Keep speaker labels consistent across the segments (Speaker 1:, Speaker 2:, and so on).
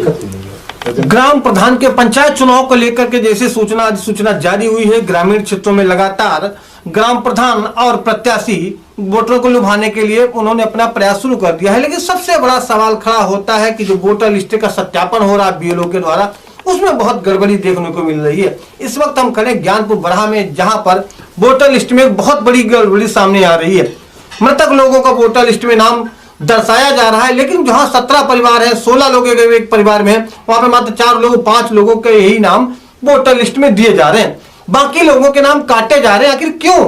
Speaker 1: दिक्कत नहीं है।
Speaker 2: ग्राम प्रधान के पंचायत चुनाव को लेकर के जैसे सूचना जारी हुई है, ग्रामीण क्षेत्रों में लगातार ग्राम प्रधान और प्रत्याशी वोटरों को लुभाने के लिए उन्होंने अपना प्रयास शुरू कर दिया है। लेकिन सबसे बड़ा सवाल खड़ा होता है कि जो वोटर लिस्ट का सत्यापन हो रहा है बीएलओ के द्वारा, उसमें बहुत गड़बड़ी देखने को मिल रही है। इस वक्त हम खड़े ज्ञानपुर बरहा में, जहां पर वोटर लिस्ट में बहुत बड़ी गड़बड़ी सामने आ रही है। मृतक लोगों का वोटर लिस्ट में नाम दर्शाया जा रहा है, लेकिन जहां 17 परिवार है, 16 लोग एक परिवार में है, वहां पे मात्र 4 लोग 5 लोगों के यही नाम वोटर लिस्ट में दिए जा रहे हैं, बाकी लोगों के नाम काटे जा रहे हैं। आखिर क्यों,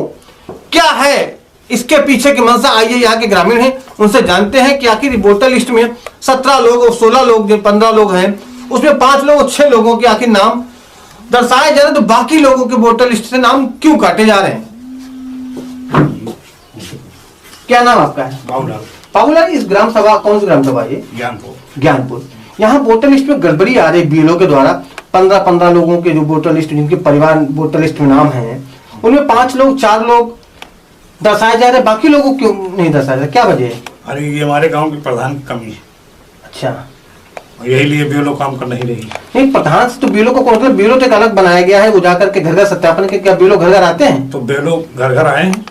Speaker 2: क्या है इसके पीछे की मंशा? आइए यहाँ के ग्रामीण हैं, उनसे जानते हैं कि आखिर वोटर लिस्ट में 17 लोग, 16 लोग, 15 लोग हैं, उसमें 5 लोग, 6 लोगों के आखिर नाम दर्शाए जा रहे हैं, तो बाकी लोगों के वोटर लिस्ट से नाम क्यों काटे जा रहे हैं? क्या नाम आपका है? बाबूलाल। इस ग्राम सभा, कौन सी ग्राम सभा है? ज्ञानपुर। यहाँ वोटर लिस्ट में गड़बड़ी आ रही है बीएलओ के द्वारा। 15 लोगों के जो वोटर लिस्ट, जिनके परिवार वोटर लिस्ट में नाम है, उनमें 5 लोग, 4 लोग दर्शाए जा रहे, बाकी लोगों को क्यों नहीं दर्शाया जा रहा? क्या वजह है?
Speaker 3: अरे ये हमारे गांव की प्रधान की कमी है।
Speaker 2: अच्छा,
Speaker 3: यही लिए बीएलओ काम कर नहीं रही।
Speaker 2: नहीं, प्रधान से तो बीएलओ को मतलब बीएलओ तो एक अलग बनाया गया है, वो जाकर के घर घर सत्यापन के। क्या बीएलओ घर घर आते हैं?
Speaker 3: तो बीएलओ घर घर आए हैं,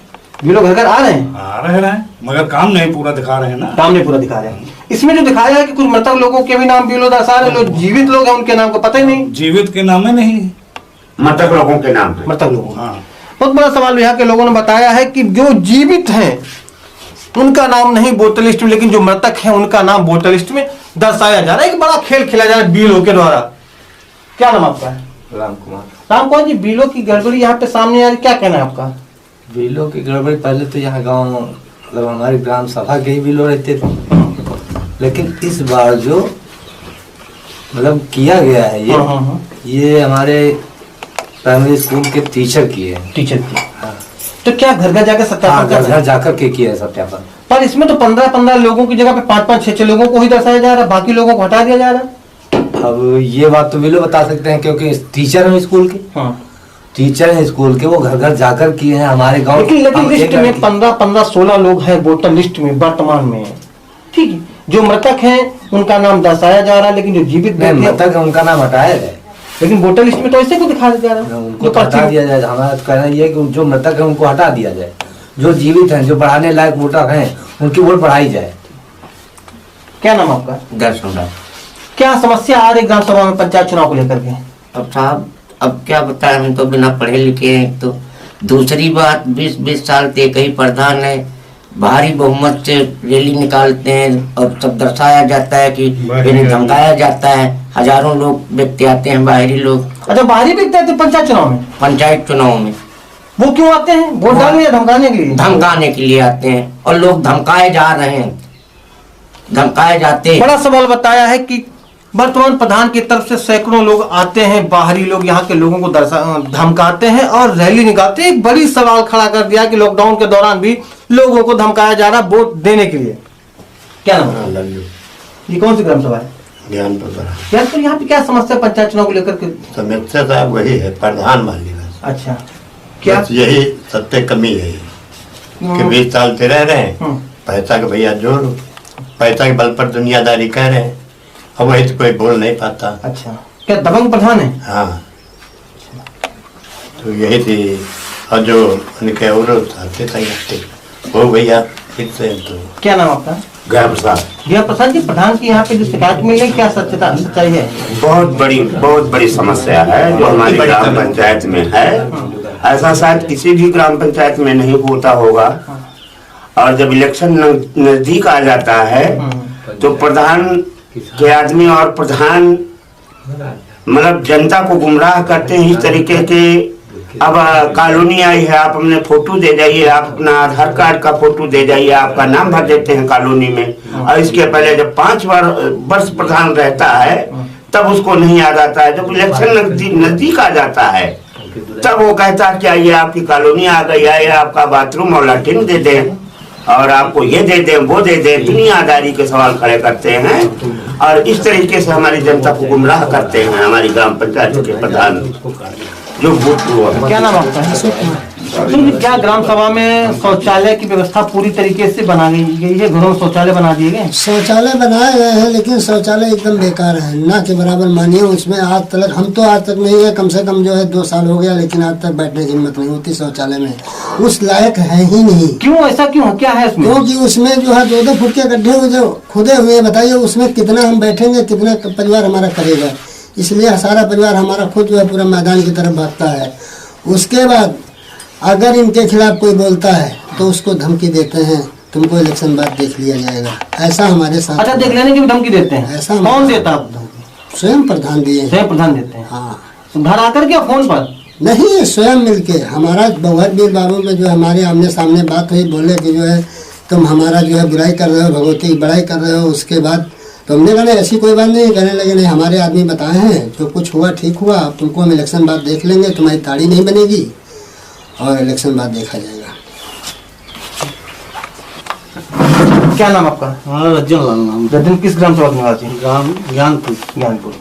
Speaker 2: बीएलओ घर घर आ रहे हैं,
Speaker 3: आ रहे हैं, मगर काम नहीं पूरा दिखा रहे हैं ना।
Speaker 2: काम नहीं पूरा दिखा रहे हैं। इसमें जो दिखाया है कि कुछ मृतक लोगों के भी नाम बीएलओ दर्शा रहे, जो जीवित लोग हैं उनके नाम को पता ही नहीं।
Speaker 3: जीवित के नाम है नहीं,
Speaker 1: मृतक लोगों के नाम है।
Speaker 2: मृतक लोगों।
Speaker 3: हाँ।
Speaker 2: बहुत बड़ा सवाल यहाँ के लोगों ने बताया है कि जो जीवित हैं उनका नाम नहीं वोटर लिस्ट में, लेकिन जो मृतक हैं उनका नाम वोटर लिस्ट में दर्शाया जा रहा है। एक बड़ा खेल खेला जा रहा है बीएलओ के द्वारा। क्या नाम आपका है?
Speaker 4: राम कुमार।
Speaker 2: राम कुमार जी, बीएलओ की गड़बड़ी यहाँ पे सामने आ रही, क्या कहना है आपका?
Speaker 4: बीएलओ की गड़बड़ी, पहले तो यहाँ गांव मतलब हमारी ग्राम सभा के ही बीएलओ रहते थे, लेकिन इस बार जो मतलब किया गया है ये हमारे प्राइमरी स्कूल के टीचर किए हैं।
Speaker 2: टीचर की? हाँ। तो क्या घर घर जाकर सत्यापन?
Speaker 4: घर घर जाकर के किया है सत्यापन।
Speaker 2: पर इसमें तो 15 लोगों की जगह पे 5 6 लोगों को ही दर्शाया जा रहा है, बाकी लोगों को हटा दिया जा रहा है।
Speaker 4: अब ये बात तो बीएलओ बता सकते हैं, क्योंकि टीचर हैं स्कूल के।
Speaker 2: हाँ।
Speaker 4: टीचर हैं स्कूल के, वो घर घर जाकर किए हैं हमारे गाँव।
Speaker 2: लेकिन लिस्ट में 15 16 लोग हैं वोटर लिस्ट में वर्तमान में, ठीक है। जो मृतक हैं उनका नाम दर्शाया जा रहा है, लेकिन जो जीवित
Speaker 4: मृतक है उनका नाम हटाया जाए,
Speaker 2: लेकिन वोटर लिस्ट में तो ऐसे को दिखाया जा रहा है,
Speaker 4: उनको हटा दिया जाए। हमारा कहना ये है कि जो मृतक है उनको हटा दिया जाए, जो जीवित हैं, जो पढ़ाने लायक वोटर हैं, उनकी वोट पढ़ाई जाए।
Speaker 2: क्या नाम आपका?
Speaker 5: दर्शन।
Speaker 2: क्या समस्या आ रही ग्राम सभा में पंचायत चुनाव को लेकर के?
Speaker 5: अब साहब, अब क्या बताएं, हम तो बिना पढ़े लिखे हैं। तो दूसरी बात, 20 साल से एक ही प्रधान है, भारी बहुमत से रैली निकालते हैं और सब दर्शाया जाता है कि इन्हें धमकाया जाता है। हजारों लोग व्यक्ति आते हैं, बाहरी लोग।
Speaker 2: अच्छा, बाहरी व्यक्ति आते हैं पंचायत चुनाव में?
Speaker 5: पंचायत चुनाव में
Speaker 2: वो क्यों आते हैं? वोट डालने या धमकाने के लिए?
Speaker 5: धमकाने के लिए आते हैं, और लोग धमकाए जा रहे हैं, धमकाए जाते हैं।
Speaker 2: बड़ा सवाल बताया है कि वर्तमान प्रधान की तरफ से सैकड़ों लोग आते हैं, बाहरी लोग यहाँ के लोगों को धमकाते हैं और रैली निकालते हैं। एक बड़ी सवाल खड़ा कर दिया कि लॉकडाउन के दौरान भी लोगों को धमकाया जा रहा है वोट देने के लिए। क्या नाम है? ये कौन सी ग्राम सभा है? ज्ञानपुर। यहाँ पे क्या समस्या पंचायत चुनाव को लेकर के?
Speaker 6: समस्या साहब वही है, प्रधान वाली।
Speaker 2: अच्छा, क्या
Speaker 6: यही सत्य कमी है कि 20 साल से रह रहे हैं, पैसा का भैया जोर, पैसा के बल पर दुनियादारी कर रहे हैं, अब वही तो कोई बोल नहीं पाता।
Speaker 2: अच्छा, क्या दबंग प्रधान है?
Speaker 6: हाँ, तो यही थी। और जो उनके और वो भैया फिर से। तो
Speaker 2: क्या नाम आपका?
Speaker 1: गया प्रसाद।
Speaker 2: गया प्रसाद जी, प्रधान की यहाँ पे जो शिकायत मिल रही, क्या सच्चाई है?
Speaker 1: बहुत बड़ी समस्या है जो हमारी ग्राम पंचायत में है। ऐसा शायद किसी भी ग्राम पंचायत में नहीं होता होगा। और जब इलेक्शन नजदीक आ जाता है तो प्रधान के आदमी और प्रधान मतलब जनता को गुमराह करते हैं इस तरीके के। अब कॉलोनी आई है, आप अपने फोटो दे जाइए, आप अपना आधार कार्ड का फोटो दे जाइए, आपका नाम भर देते हैं कॉलोनी में। और इसके पहले जब 5 वर्ष प्रधान रहता है तब उसको नहीं याद आता है। जब इलेक्शन नजदीक आ जाता है तब वो कहता है कि आइए आपकी कॉलोनी आ गई है, आपका बाथरूम और लैट्रिन दे दें और आपको ये दे दें वो दे दें। दुनियादारी के सवाल खड़े करते हैं और इस तरीके से हमारी जनता को गुमराह करते हैं हमारी ग्राम पंचायत के प्रधान जो भूतपूर्व।
Speaker 2: क्या नाम आपका है? क्या ग्राम सभा में शौचालय की व्यवस्था पूरी तरीके से बना गई है? घरों में शौचालय बना दिए गए?
Speaker 7: शौचालय बनाए गए हैं, लेकिन शौचालय एकदम बेकार है, ना के बराबर मानिए। उसमें आज तक हम तो आज तक नहीं है, कम से कम जो है 2 साल हो गया, लेकिन आज तक बैठने की हिम्मत नहीं होती शौचालय में, उस लायक है ही नहीं।
Speaker 2: क्यों ऐसा क्यों? क्या है इसमें?
Speaker 7: क्योंकि उसमें जो है 2-2 फुट के गड्ढे जो खुदे हुए हैं, बताइए उसमें कितना हम बैठेंगे, कितना परिवार हमारा करेगा। इसलिए सारा परिवार हमारा खुद जो है पूरा मैदान की तरफ भागता है। उसके बाद अगर इनके खिलाफ कोई बोलता है तो उसको धमकी देते हैं, तुमको इलेक्शन बाद देख लिया जाएगा। ऐसा हमारे साथ।
Speaker 2: अच्छा, देख लेने की भी धमकी देते हैं?
Speaker 7: ऐसा
Speaker 2: कौन देता है धमकी?
Speaker 7: स्वयं प्रधान दिए।
Speaker 2: स्वयं प्रधान देते हैं?
Speaker 7: हाँ,
Speaker 2: घर आकर के फोन पर?
Speaker 7: नहीं, स्वयं मिलके। हमारा बहुहर वीर बाबू में जो हमारे आमने सामने बात हुई, बोले कि जो है तुम हमारा जो है बुराई कर रहे हो, भगवती की बड़ाई कर रहे हो। उसके बाद तो हमने कहा ऐसी कोई बात नहीं। कहने लगे नहीं, हमारे आदमी बताए हैं, जो कुछ हुआ ठीक हुआ, तुमको हम इलेक्शन बाद देख लेंगे, तुम्हारी ताड़ी नहीं बनेगी और इलेक्शन बाद देखा जाएगा।
Speaker 2: क्या नाम आपका?
Speaker 4: रज्जन लाल नाम।
Speaker 2: रज्जन, किस ग्राम सभा के निवासी?
Speaker 4: ग्राम ज्ञानपुर।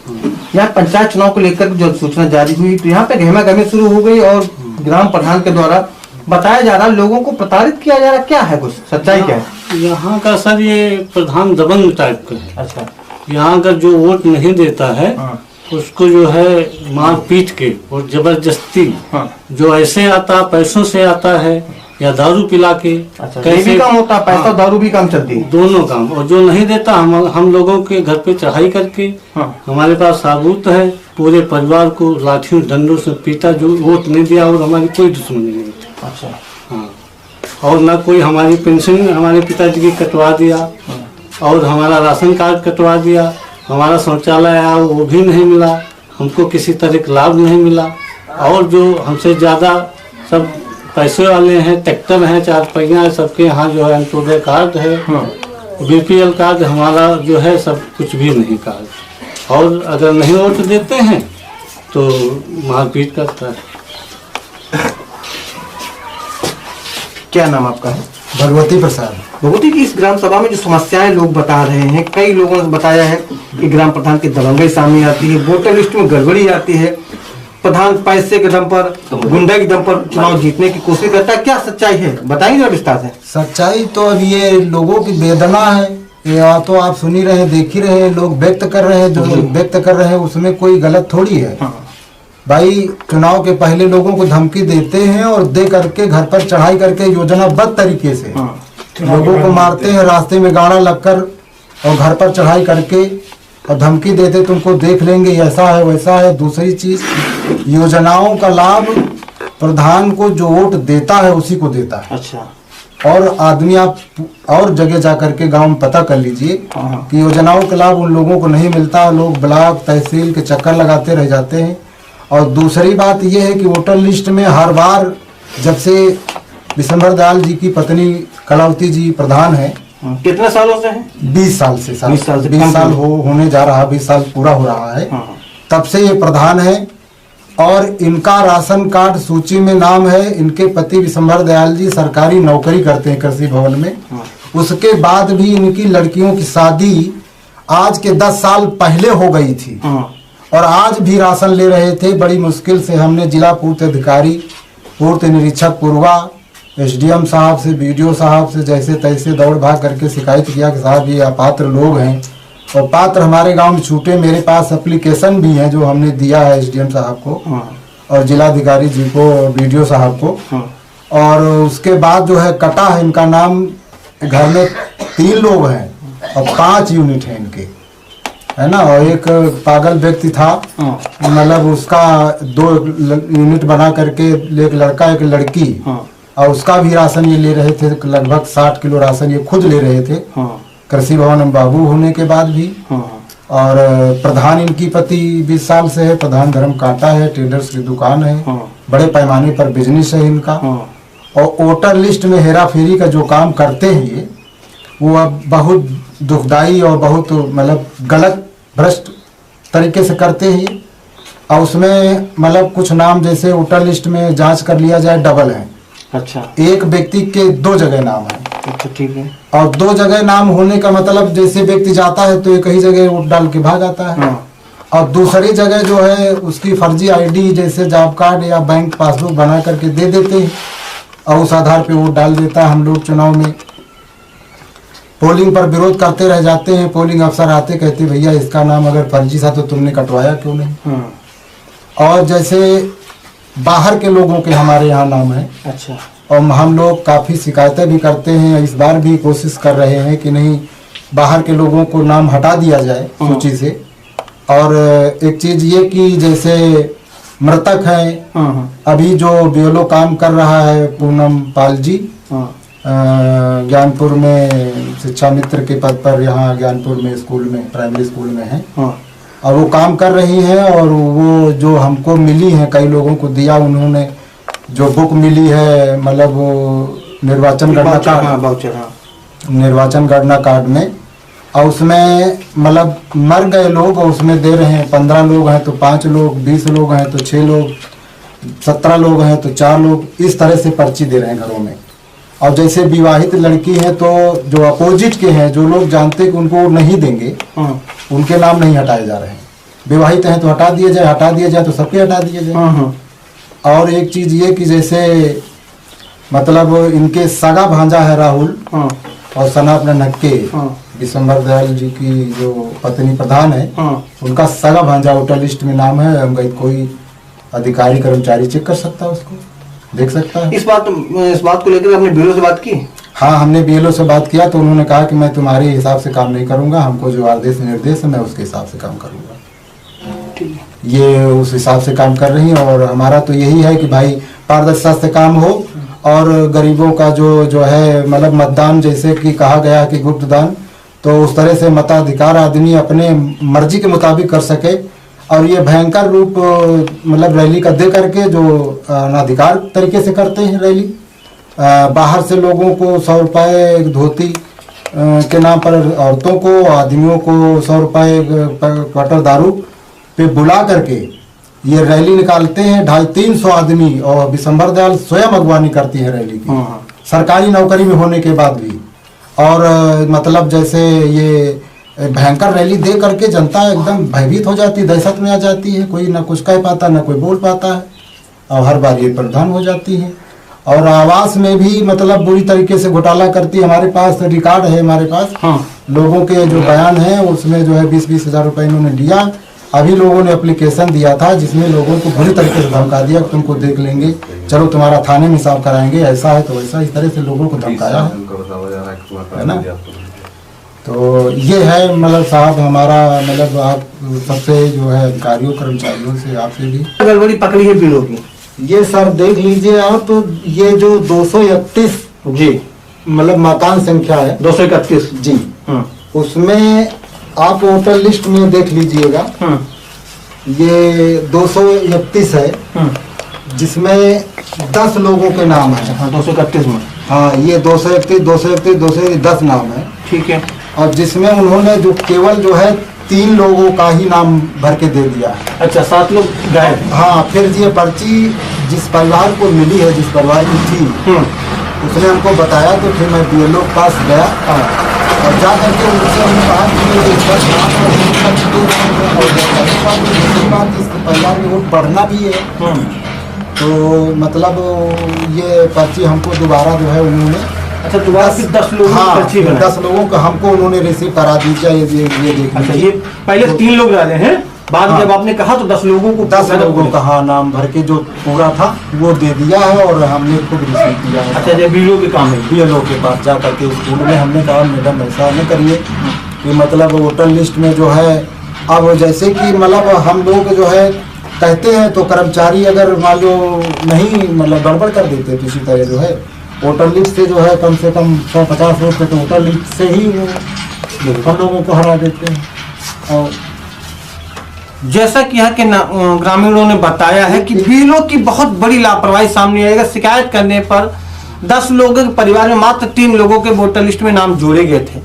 Speaker 2: यहाँ पंचायत चुनाव को लेकर जो सूचना जारी हुई तो यहाँ पे गहमा गहमी शुरू हो गई और ग्राम प्रधान के द्वारा बताया जा रहा लोगों को प्रताड़ित किया जा रहा, क्या है कुछ सच्चाई क्या है?
Speaker 8: यहाँ का सर ये प्रधान दबंग टाइप का है।
Speaker 2: अच्छा।
Speaker 8: यहाँ का जो वोट नहीं देता है उसको जो है मार पीट के और जबरदस्ती, जो ऐसे आता पैसों से आता है या दारू पिला के।
Speaker 2: अच्छा, कैसे भी काम होता है? पैसा दारू भी काम चलती है?
Speaker 8: दोनों काम। और जो नहीं देता हम लोगों के घर पे चढ़ाई करके, हमारे पास साबूत है, पूरे परिवार को लाठियों डंडों से पीटा, जो वोट नहीं दिया। और हमारी कोई दुश्मनी नहीं थी।
Speaker 2: अच्छा।
Speaker 8: हाँ, और ना कोई हमारी पेंशन हमारे पिताजी की कटवा दिया और हमारा राशन कार्ड कटवा दिया, हमारा शौचालय आया वो भी नहीं मिला, हमको किसी तरह का लाभ नहीं मिला। और जो हमसे ज़्यादा सब पैसे वाले हैं, ट्रैक्टर हैं, 4 पहिया है, सबके यहाँ जो है अंत्योदय कार्ड है, BPL कार्ड, हमारा जो है सब कुछ भी नहीं कार्ड। और अगर नहीं वोट देते हैं तो मारपीट करता है।
Speaker 2: क्या नाम आपका है?
Speaker 7: भगवती प्रसाद।
Speaker 2: भगवती की इस ग्राम सभा में जो समस्याएं लोग बता रहे हैं, कई लोगों ने बताया है कि ग्राम प्रधान की दबंगई सामने आती है, वोटर लिस्ट में गड़बड़ी आती है, प्रधान पैसे के दम पर, गुंडा के दम पर चुनाव जीतने की कोशिश करता है। क्या सच्चाई है, बताएंगे जरा विस्तार से?
Speaker 9: सच्चाई तो अब ये लोगों की वेदना है, या तो आप सुन ही रहे हैं, देख ही रहे हैं, लोग व्यक्त कर रहे हैं, जो व्यक्त कर रहे हैं उसमें कोई गलत थोड़ी है। भाई चुनाव के पहले लोगों को धमकी देते हैं और दे करके घर पर चढ़ाई करके योजनाबद्ध तरीके से लोगों को मारते हैं, रास्ते में गाड़ा लगकर और घर पर चढ़ाई करके और धमकी देते तुमको देख लेंगे, ऐसा है वैसा है। दूसरी चीज, योजनाओं का लाभ प्रधान को जो वोट देता है उसी को देता है।
Speaker 2: अच्छा।
Speaker 9: और आदमी आप और जगह जा करके गांव में पता कर लीजिए कि योजनाओं का लाभ उन लोगों को नहीं मिलता, लोग ब्लॉक तहसील के चक्कर लगाते रह जाते हैं। और दूसरी बात यह है कि वोटर लिस्ट में हर बार, जब से विशंबर दयाल जी की पत्नी कलावती जी प्रधान है,
Speaker 2: कितने सालों से है?
Speaker 9: 20 साल से
Speaker 2: 20
Speaker 9: साल होने जा रहा, 20 साल पूरा हो रहा है, तब से ये प्रधान है। और इनका राशन कार्ड सूची में नाम है, इनके पति विशंबर दयाल जी सरकारी नौकरी करते हैं कृषि भवन में। उसके बाद भी इनकी लड़कियों की शादी आज के 10 साल पहले हो गई थी और आज भी राशन ले रहे थे। बड़ी मुश्किल से हमने जिला पूर्त अधिकारी, पूर्त निरीक्षक पूर्वा, SDM साहब से, BDO साहब से जैसे तैसे दौड़ भाग करके शिकायत किया कि साहब ये अपात्र लोग हैं और पात्र हमारे गांव में छूटे। मेरे पास एप्लीकेशन भी है जो हमने दिया है SDM साहब को और जिलाधिकारी जी को, BDO साहब को। और उसके बाद जो है कटा है इनका नाम, घर में 3 लोग हैं और 5 यूनिट है इनके, है ना। और एक पागल व्यक्ति था, मतलब उसका 2 यूनिट बना करके, एक लड़का एक लड़की, और उसका भी राशन ये ले रहे थे, लगभग 60 किलो राशन ये खुद ले रहे थे कृषि भवन में बाबू होने के बाद भी। और प्रधान इनकी पति 20 साल से है, प्रधान धर्म कांटा है, ट्रेडर्स की दुकान है, बड़े पैमाने पर बिजनेस है इनका। और वोटर लिस्ट में हेरा फेरी का जो काम करते हैं ये, वो अब बहुत दुखदाई और बहुत मतलब गलत भ्रष्ट तरीके से करते हैं ये। और उसमें मतलब कुछ नाम जैसे वोटर लिस्ट में जांच कर लिया जाए डबल है।
Speaker 2: अच्छा।
Speaker 9: एक व्यक्ति के 2 जगह नाम है।
Speaker 2: अच्छा, ठीक है।
Speaker 9: और 2 जगह नाम होने का मतलब जैसे व्यक्ति जाता है तो एक ही जगह वोट डाल के भाग आता है और दूसरी जगह जो है उसकी फर्जी ID जैसे जॉब कार्ड या बैंक पासबुक बना करके दे देते हैं और उस आधार पे वोट डाल देता है। हम लोग चुनाव में पोलिंग पर विरोध करते रह जाते हैं, पोलिंग अफसर आते कहते भैया इसका नाम अगर फर्जी था तो तुमने कटवाया क्यों नहीं। और जैसे बाहर के लोगों के हमारे यहाँ नाम है,
Speaker 2: अच्छा,
Speaker 9: और हम लोग काफ़ी शिकायतें भी करते हैं, इस बार भी कोशिश कर रहे हैं कि नहीं बाहर के लोगों को नाम हटा दिया जाए सूची से। और एक चीज़ ये कि जैसे मृतक हैं, अभी जो बीएलओ काम कर रहा है पूनम पाल जी, ज्ञानपुर में शिक्षा मित्र के पद पर यहाँ ज्ञानपुर में स्कूल में प्राइमरी स्कूल में है, और वो काम कर रही हैं। और वो जो हमको मिली है, कई लोगों को दिया उन्होंने, जो बुक मिली है मतलब वो निर्वाचन गणना कार्ड, निर्वाचन गणना कार्ड में, और उसमें मतलब मर गए लोग और उसमें दे रहे हैं 15 लोग हैं तो 5 लोग, 20 लोग हैं तो 6 लोग, 17 लोग हैं तो 4 लोग, इस तरह से पर्ची दे रहे हैं घरों में। और जैसे विवाहित लड़की है तो जो अपोजिट के हैं, जो लोग जानते कि उनको नहीं देंगे, उनके नाम नहीं हटाए जा रहे हैं। विवाहित हैं तो हटा दिए जाए तो सबके हटा दिए जाए। और एक चीज ये कि जैसे मतलब इनके सगा भांजा है राहुल और सनातन नक्के, विशंबर दयाल जी की जो पत्नी प्रधान है, उनका सगा भांजा वोटर लिस्ट में नाम है। हम कोई अधिकारी कर्मचारी चेक कर सकता है, उसको देख सकता है।
Speaker 2: इस बात को लेकर आपने बीएलओ से बात की?
Speaker 9: हाँ, हमने बीएलओ से बात किया तो उन्होंने कहा कि मैं तुम्हारे हिसाब से काम नहीं करूंगा, हमको जो आदेश निर्देश है मैं उसके हिसाब से काम करूंगा। ये उस हिसाब से काम कर रही है। और हमारा तो यही है कि भाई पारदर्शिता से काम हो और गरीबों का जो है मतलब मतदान, जैसे कि कहा गया कि गुप्त दान, तो उस तरह से मताधिकार आदमी अपने मर्जी के मुताबिक कर सके। और ये भयंकर रूप मतलब रैली का दे करके जो अनाधिकार तरीके से करते हैं रैली, बाहर से लोगों को 100 रुपये धोती के नाम पर, औरतों को आदमियों को 100 रुपये क्वार्टर दारू पे बुला करके ये रैली निकालते हैं। 250-300 आदमी, और विशंबर दयाल स्वयं अगवानी करती है रैली की, सरकारी नौकरी में होने के बाद भी। और मतलब जैसे ये भयंकर रैली दे करके जनता एकदम भयभीत हो जाती है, दहशत में आ जाती है, कोई ना कुछ कह पाता ना कोई बोल पाता है, और हर बार ये प्रधान हो जाती है। और आवास में भी मतलब बुरी तरीके से घोटाला करती है। हमारे पास रिकॉर्ड है, हमारे पास लोगों के जो बयान है, उसमें जो है 20-20 हज़ार रुपये इन्होंने लिया। अभी लोगों ने एप्लीकेशन दिया था जिसमें लोगों को बुरी तरीके से धमका दिया, तुमको देख लेंगे, चलो तुम्हारा थाने में हिसाब कराएंगे, ऐसा है तो वैसा, इस तरह से लोगों को धमकाया है ना। तो ये है मतलब साहब हमारा मतलब आप सबसे जो है अधिकारियों कर्मचारियों से आपसे भी
Speaker 2: गड़बड़ी पकड़ी है बिलों की।
Speaker 9: ये सर देख लीजिए आप, ये जो 231
Speaker 2: जी
Speaker 9: मतलब मकान संख्या है
Speaker 2: 231
Speaker 9: जी, उसमें आप वोटर लिस्ट में देख लीजिएगा, ये 231 है, जिसमें 10 लोगों के नाम है।
Speaker 2: 231 में,
Speaker 9: हाँ, ये 231 10 नाम है,
Speaker 2: ठीक है।
Speaker 9: और जिसमें उन्होंने जो केवल जो है 3 लोगों का ही नाम भर के दे दिया है।
Speaker 2: अच्छा, 7 लोग गए।
Speaker 9: हाँ, फिर ये पर्ची जिस परिवार को मिली है, जिस परिवार की थी, उसने हमको बताया, तो फिर मैं बीएलओ के पास गया और जा करके उनसे हमने कहा कि इस परिवार में वोट बढ़ना भी है, तो मतलब ये पर्ची हमको दोबारा जो है उन्होंने,
Speaker 2: अच्छा, दोबारा फिर 10 लोगों की पर्ची बनाई।
Speaker 9: 10 लोगों का हमको उन्होंने रिसीव करा दीजिए, ये देख
Speaker 2: अच्छा,
Speaker 9: लीजिए।
Speaker 2: ये पहले 3 लोग डाले हैं, बाद में जब आपने कहा तो 10 लोगों को
Speaker 9: 10 लोगों का हाँ नाम भर के जो पूरा था वो दे दिया है, और हमने खुद रिसीव किया है।
Speaker 2: अच्छा, जब बीएलओ के काम है,
Speaker 9: बीएलओ के पास जा करके स्कूल में हमने कहा मैडम ऐसा न करिए कि मतलब वोटर लिस्ट में जो है, अब जैसे कि मतलब हम लोग जो है कहते हैं तो कर्मचारी अगर मान लो नहीं मतलब गड़बड़ कर देते, तो इसी तरह जो है वोटर लिस्ट से जो है कम से कम 150 लोग तो वोटर लिस्ट से ही वो लोगों को हरा देते हैं। और
Speaker 2: जैसा कि यहाँ के ग्रामीणों ने बताया है कि बीएलओ की बहुत बड़ी लापरवाही सामने आएगा। शिकायत करने पर 10 लोगों के परिवार में मात्र 3 लोगों के वोटर लिस्ट में नाम जोड़े गए थे,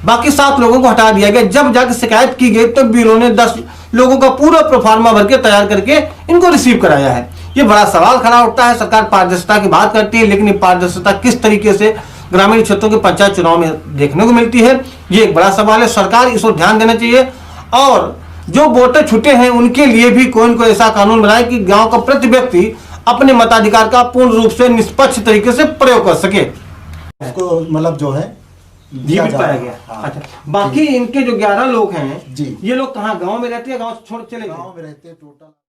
Speaker 2: बाकी 7 लोगों को हटा दिया गया। जब जाकर शिकायत की गई तो बीएलओ ने 10 लोगों का पूरा प्रोफार्मा भर के तैयार करके इनको रिसीव कराया है। ये बड़ा सवाल खड़ा उठता है। सरकार पारदर्शिता की बात करती है, लेकिन ये पारदर्शिता किस तरीके से ग्रामीण क्षेत्रों के पंचायत चुनाव में देखने को मिलती है, ये एक बड़ा सवाल है। सरकार इस पर ध्यान देना चाहिए, और जो वोटर छूटे हैं उनके लिए भी कोई न कोई ऐसा कानून बनाए कि गांव का प्रति व्यक्ति अपने मताधिकार का पूर्ण रूप से निष्पक्ष तरीके से प्रयोग कर सके।
Speaker 9: उसको मतलब जो है
Speaker 2: ये
Speaker 9: दिया
Speaker 2: भी
Speaker 9: जा
Speaker 2: पाया
Speaker 9: रहा है।
Speaker 2: गया।
Speaker 9: हाँ।
Speaker 2: अच्छा, बाकी इनके जो 11 लोग हैं
Speaker 9: जी।
Speaker 2: ये लोग कहाँ गांव में रहते हैं, गांव छोड़ चले गए?
Speaker 9: गाँव में रहते हैं टोटल।